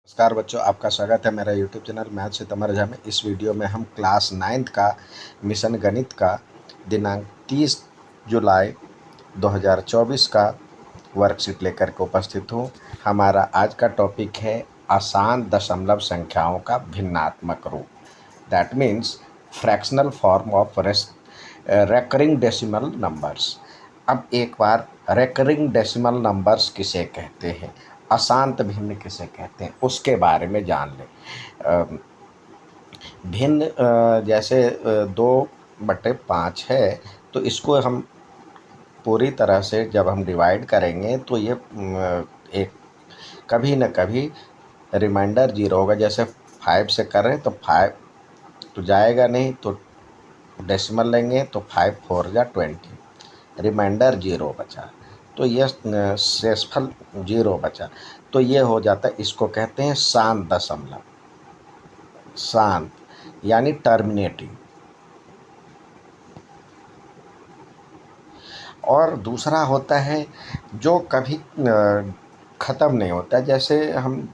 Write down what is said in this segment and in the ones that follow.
नमस्कार बच्चों, आपका स्वागत है मेरा यूट्यूब चैनल मैथ से तमर झा में। इस वीडियो में हम क्लास 9th का मिशन गणित का दिनांक 30 जुलाई 2024 का वर्कशीट लेकर के उपस्थित हूँ। हमारा आज का टॉपिक है आसान दशमलव संख्याओं का भिन्नात्मक रूप, that means fractional form of recurring decimal numbers. अब एक बार रेकरिंग डेसिमल नंबर्स किसे कहते हैं, अशांत भिन्न किसे कहते हैं, उसके बारे में जान लें। भिन्न जैसे 2/5 है, तो इसको हम पूरी तरह से जब हम डिवाइड करेंगे तो ये एक कभी न कभी रिमाइंडर 0 होगा। जैसे 5 से कर रहे हैं तो 5 तो जाएगा नहीं, तो डेसिमल लेंगे तो 5 4 जा 20, रिमाइंडर 0 बचा, तो ये शेषफल 0 बचा, तो ये हो जाता है। इसको कहते हैं शांत दशमलव, शांत यानी टर्मिनेटिंग। और दूसरा होता है जो कभी ख़त्म नहीं होता। जैसे हम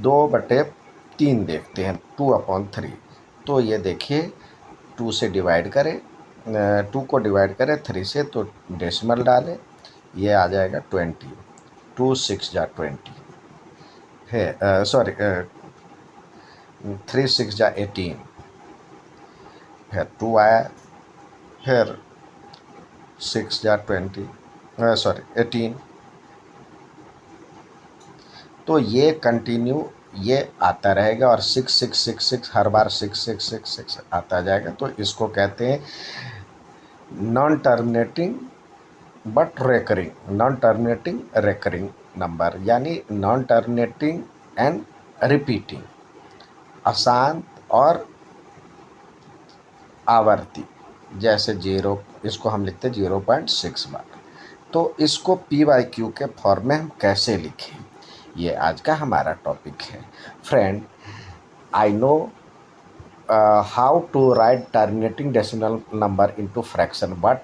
2/3 देखते हैं, 2/3, तो ये देखिए 2 से डिवाइड करें, 2 को डिवाइड करें 3 से, तो डेसिमल डालें, ये आ जाएगा 20, 2 6 जा 20 है, सॉरी 3 6 जा 18, फिर 2 आया, फिर 6 जा 20, सॉरी 18, तो ये कंटिन्यू ये आता रहेगा। और 6 6 6 6 हर बार 6 6 6 6 आता जाएगा, तो इसको कहते हैं non terminating but recurring, non terminating recurring number, यानी नॉन टर्मिनेटिंग एंड रिपीटिंग, अशांत और आवर्ती। जैसे 0, इसको हम लिखते हैं 0.6 बार। तो इसको PYQ के फॉर्म में हम कैसे लिखें, ये आज का हमारा टॉपिक है। Friend, I know how to write terminating decimal number into fraction, but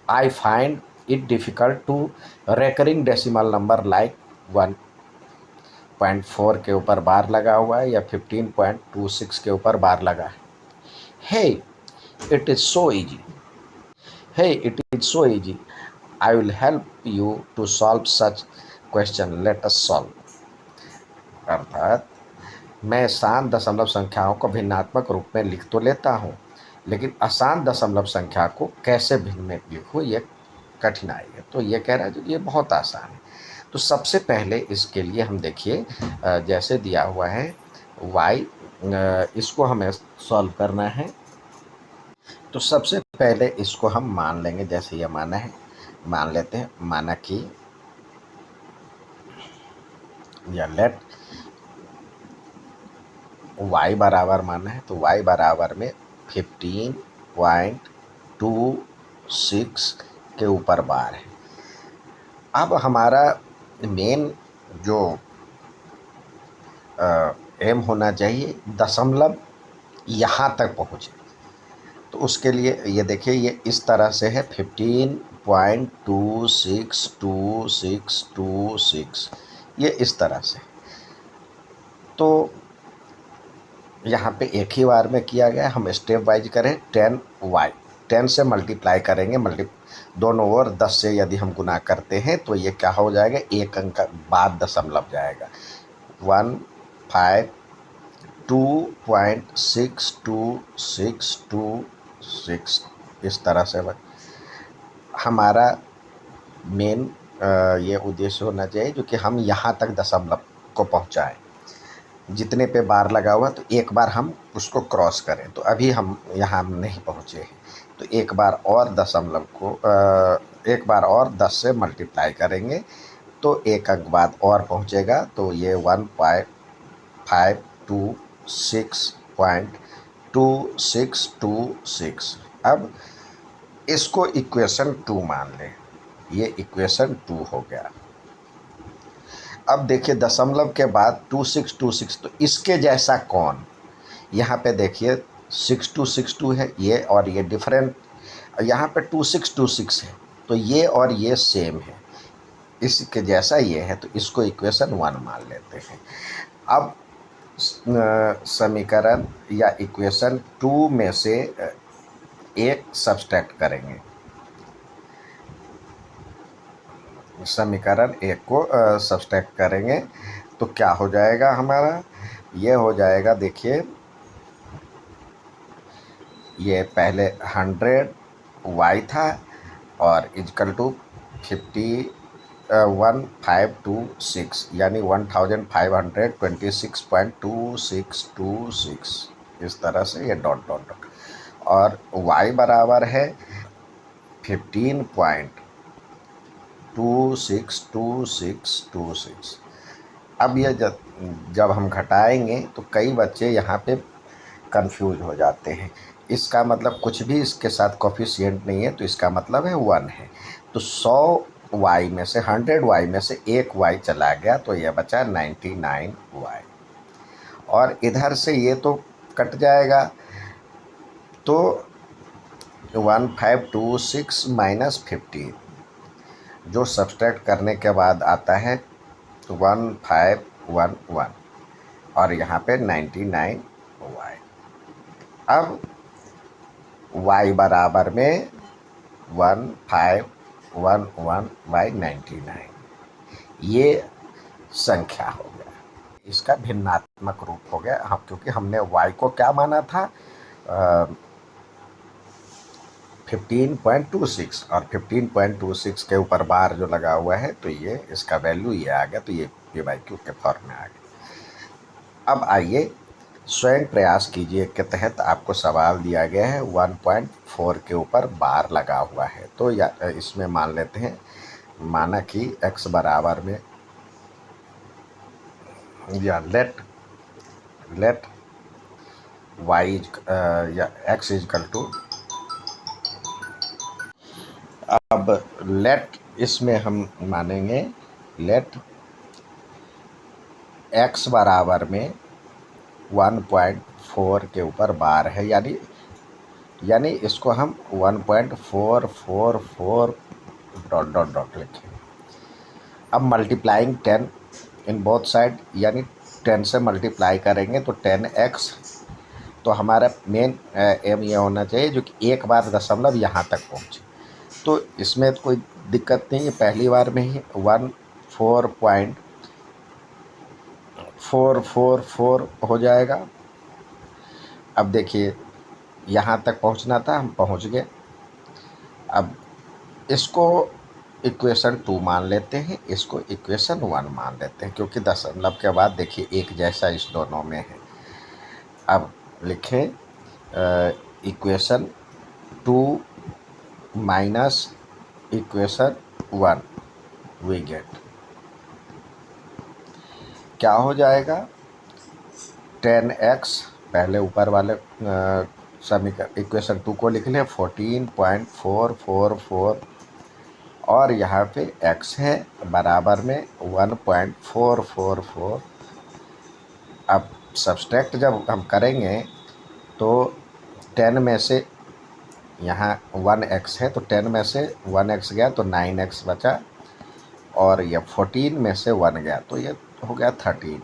I find it difficult to recurring decimal number like 1.4 के ऊपर बार लगा हुआ है या 15.26 के ऊपर बार लगा है। Hey, it is so easy. Hey, it is so easy. I will help you to solve such question. Let us solve. अर्थात मैं शांत दशमलव संख्याओं को भिन्नात्मक रूप में लिख तो लेता हूँ, लेकिन अशांत दशमलव संख्या को कैसे भिन्न में लिखूँ, ये कठिनाई है। तो ये कह रहा है ये बहुत आसान है। तो सबसे पहले इसके लिए हम देखिए, जैसे दिया हुआ है y, इसको हमें सॉल्व करना है। तो सबसे पहले इसको हम मान लेंगे, जैसे ये माना है, मान लेते हैं। माना कि या लेट y बराबर माना है, तो y बराबर में 15.26 के ऊपर बार है। अब हमारा मेन जो एम होना चाहिए, दशमलव यहाँ तक पहुँचे, तो उसके लिए ये देखिए, ये इस तरह से है 15.262626, ये इस तरह से। तो यहाँ पे एक ही बार में किया गया। हम स्टेप वाइज करें, 10y, 10 से मल्टीप्लाई करेंगे, दोनों ओर 10 से यदि हम गुना करते हैं तो ये क्या हो जाएगा, एक अंक बाद दशमलव जाएगा, 152.62626, इस तरह से हमारा मेन ये उद्देश्य होना चाहिए, जो कि हम यहाँ तक दशमलव को पहुँचाएं। जितने पे बार लगा हुआ, तो एक बार हम उसको क्रॉस करें। तो अभी हम यहाँ नहीं पहुँचे हैं, तो एक बार और दशमलव को एक बार और 10 से मल्टीप्लाई करेंगे, तो एक अंक बाद और पहुँचेगा, तो ये 1.526.2626। अब इसको इक्वेशन 2 मान लें, ये इक्वेशन 2 हो गया। अब देखिए दशमलव के बाद 2626, तो इसके जैसा कौन, यहाँ पे देखिए 6262 है ये, और ये डिफरेंट, यहाँ पे 2626 है, तो ये और ये सेम है। इसके जैसा ये है तो इसको इक्वेशन 1 मान लेते हैं। अब समीकरण या इक्वेशन 2 में से एक सब्सट्रैक्ट करेंगे। समीकरण एक को सब्सट्रैक्ट करेंगे तो क्या हो जाएगा हमारा, ये हो जाएगा, देखिए ये पहले 100 y था और इजकल टू 1526 यानी 1526.2626 इस तरह से ये डॉट डॉट डॉट, और y बराबर है 15.262626। अब ये जब हम घटाएंगे तो कई बच्चे यहाँ पे कंफ्यूज हो जाते हैं। इसका मतलब कुछ भी इसके साथ कोफिशिएंट नहीं है तो इसका मतलब है 1 है। तो 100 y में से 100 y में से एक y चला गया तो यह बचा 99 y, और इधर से ये तो कट जाएगा तो 1526 माइनस 15 जो सब्सट्रैक्ट करने के बाद आता है 1511 और यहाँ पे 99 y। अब y बराबर में 1511/99 ये संख्या हो गया, इसका भिन्नात्मक रूप हो गया। हम क्योंकि हमने y को क्या माना था 15.26 और 15.26 के ऊपर बार जो लगा हुआ है तो ये इसका वैल्यू ये आ गया, तो ये p/q के फॉर्म में आ गया। अब आइए स्वयं प्रयास कीजिए के तहत आपको सवाल दिया गया है 1.4 के ऊपर बार लगा हुआ है, तो या इसमें मान लेते हैं, माना कि x बराबर में या लेट y या x इजकल टू, अब लेट इसमें हम मानेंगे लेट x बराबर में 1.4 के ऊपर बार है, यानी इसको हम 1.444 डॉट डॉट डॉट लिखें। अब मल्टीप्लाइंग 10 इन बोथ साइड, यानी 10 से मल्टीप्लाई करेंगे तो 10x, तो हमारा मेन एम ये होना चाहिए जो कि एक बार दशमलव यहाँ तक पहुँचे, तो इसमें तो कोई दिक्कत नहीं है, पहली बार में ही 14.444 हो जाएगा। अब देखिए यहाँ तक पहुँचना था, हम पहुँच गए। अब इसको इक्वेशन 2 मान लेते हैं, इसको इक्वेशन 1 मान लेते हैं, क्योंकि दशमलव के बाद देखिए एक जैसा इस दोनों में है। अब लिखें equation 2 minus equation 1, we get क्या हो जाएगा 10x, पहले ऊपर वाले समीकरण इक्वेशन 2 को लिख लें 14.444 और यहाँ पे x है बराबर में 1.444। अब सब्सट्रैक्ट जब हम करेंगे तो 10 में से यहाँ 1x है तो 10 में से 1x गया तो 9x बचा, और ये 14 में से 1 गया तो ये हो गया 13,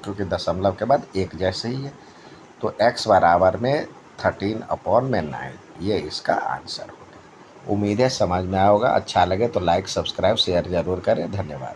क्योंकि दशमलव के बाद एक जैसे ही है, तो x बराबर में 13/9, ये इसका आंसर होगा। उम्मीद है समझ में आया होगा। अच्छा लगे तो लाइक सब्सक्राइब शेयर ज़रूर करें। धन्यवाद।